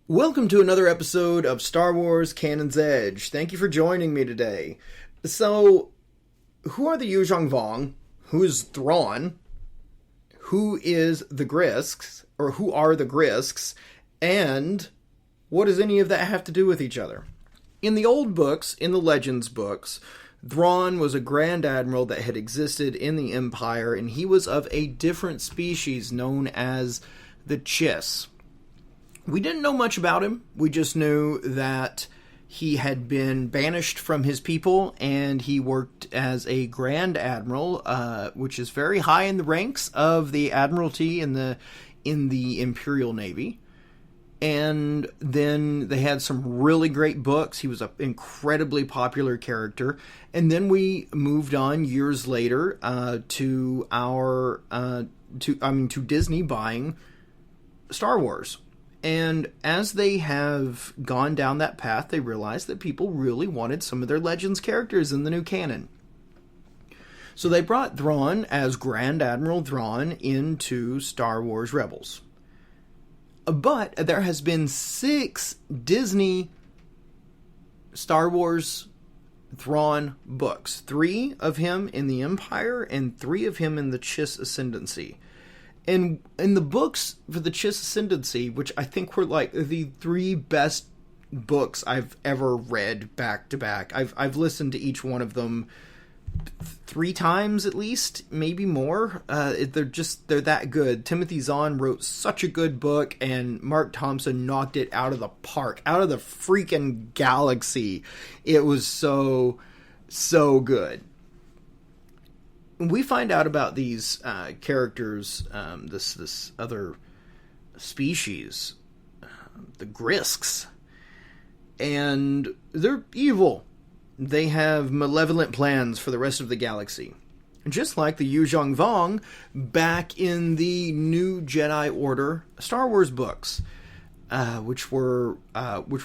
Welcome to another episode of Star Wars Canon's Edge. Thank you for joining me today. So, who are the Yuuzhan Vong? Who is Thrawn? Who is the Grysks? Or who are the Grysks? And what does any of that have to do with each other? In the old books, in the Legends books, Thrawn was a Grand Admiral that had existed in the Empire, and he was of a different species known as the Chiss. We didn't know much about him. We just knew that he had been banished from his people, and he worked as a Grand Admiral, which is very high in the ranks of the Admiralty in the Imperial Navy. And then they had some really great books. He was an incredibly popular character. And then we moved on years later to Disney buying Star Wars. And as they have gone down that path, they realized that people really wanted some of their Legends characters in the new canon. So they brought Thrawn as Grand Admiral Thrawn into Star Wars Rebels. But there has been 6 Disney Star Wars Thrawn books. 3 of him in the Empire and 3 of him in the Chiss Ascendancy. And in the books for the Chiss Ascendancy, which I think were like the 3 best books I've ever read back to back. I've listened to each one of them 3 times at least, maybe more. They're that good. Timothy Zahn wrote such a good book, and Mark Thompson knocked it out of the park, out of the freaking galaxy. It was so good. We find out about these characters, this other species, the Grysks, and they're evil. They have malevolent plans for the rest of the galaxy, just like the Yuuzhan Vong back in the New Jedi Order Star Wars books, which were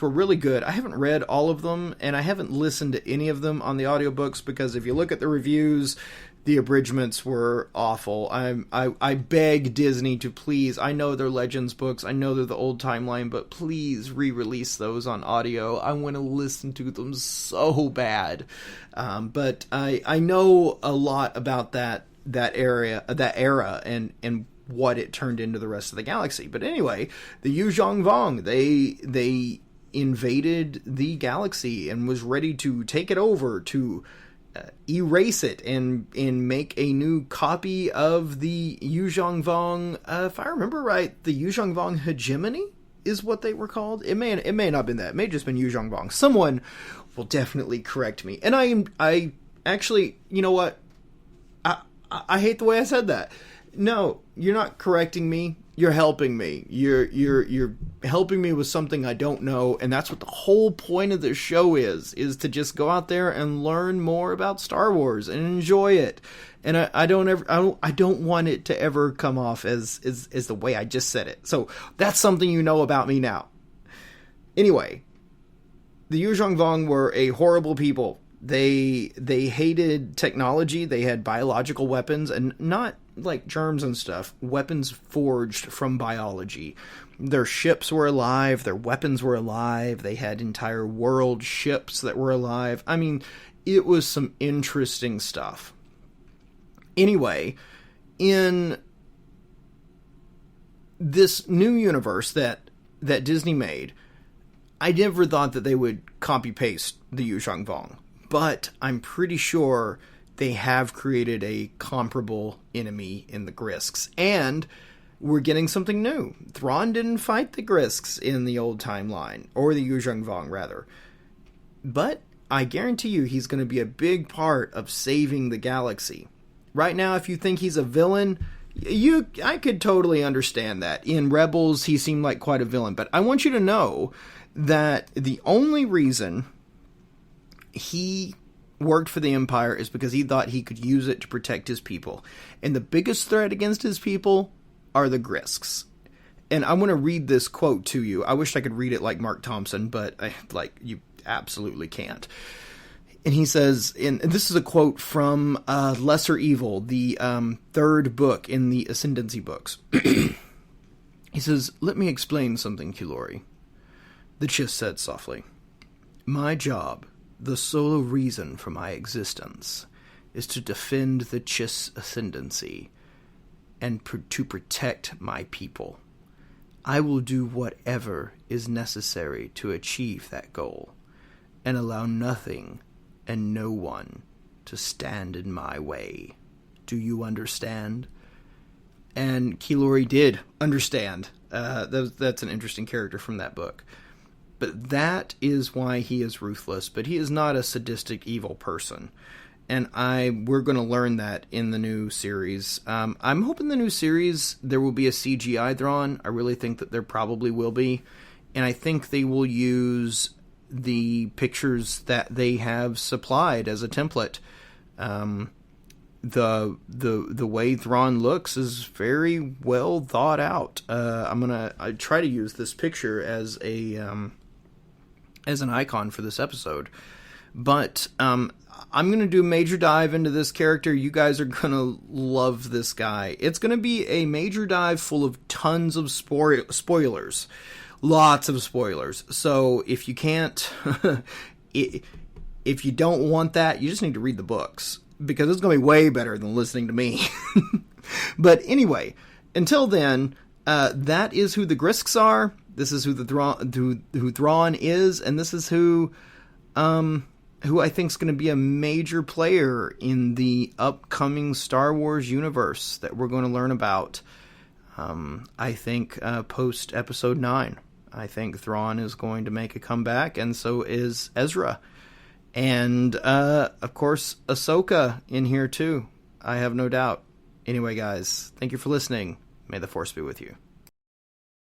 really good. I haven't read all of them, and I haven't listened to any of them on the audiobooks because if you look at the reviews, the abridgments were awful. I beg Disney to please, I know they're Legends books, I know they're the old timeline, but please re-release those on audio. I want to listen to them so bad. But I know a lot about that era and what it turned into the rest of the galaxy. But anyway, the Yuuzhan Vong, they invaded the galaxy and was ready to take it over, to erase it and make a new copy of the Yuuzhan Vong. If I remember right, the Yuuzhan Vong hegemony is what they were called. It may not have been that. It may have just been Yuuzhan Vong. Someone will definitely correct me. And I actually, you know what? I hate the way I said that. No, you're not correcting me. You're helping me. You're helping me with something I don't know, and that's what the whole point of this show is to just go out there and learn more about Star Wars and enjoy it. And I don't want it to ever come off as the way I just said it. So that's something you know about me now. Anyway, the Yuuzhan Vong were a horrible people. They hated technology. They had biological weapons, and not like germs and stuff, weapons forged from biology. Their ships were alive, their weapons were alive, they had entire world ships that were alive. I mean, it was some interesting stuff. Anyway, in this new universe that Disney made, I never thought that they would copy-paste the Yuuzhan Vong, but I'm pretty sure they have created a comparable enemy in the Grysks. And we're getting something new. Thrawn didn't fight the Grysks in the old timeline, or the Yuuzhan Vong, rather. But I guarantee you he's going to be a big part of saving the galaxy. Right now, if you think he's a villain, I could totally understand that. In Rebels, he seemed like quite a villain. But I want you to know that the only reason he worked for the Empire is because he thought he could use it to protect his people. And the biggest threat against his people are the Grysks. And I want to read this quote to you. I wish I could read it like Mark Thompson, but you absolutely can't. And he says, and this is a quote from Lesser Evil, the 3rd book in the Ascendancy books. He says, "Let me explain something, Kilori. The Chiss said softly, "My job, the sole reason for my existence, is to defend the Chiss ascendancy and to protect my people. I will do whatever is necessary to achieve that goal, and allow nothing and no one to stand in my way. Do you understand?" And Keylori did understand. That's an interesting character from that book. But that is why he is ruthless, but he is not a sadistic, evil person. And we're going to learn that in the new series. I'm hoping the new series, there will be a CGI Thrawn. I really think that there probably will be. And I think they will use the pictures that they have supplied as a template. The way Thrawn looks is very well thought out. I try to use this picture as an icon for this episode. But I'm going to do a major dive into this character. You guys are going to love this guy. It's going to be a major dive full of tons of spoilers. Lots of spoilers. So if you can't, if you don't want that, you just need to read the books, because it's going to be way better than listening to me. But anyway, until then, that is who the Grysks are. This is who Thrawn is, and this is who I think is going to be a major player in the upcoming Star Wars universe that we're going to learn about. I think post Episode 9. I think Thrawn is going to make a comeback, and so is Ezra. And, of course, Ahsoka in here too. I have no doubt. Anyway, guys, thank you for listening. May the Force be with you.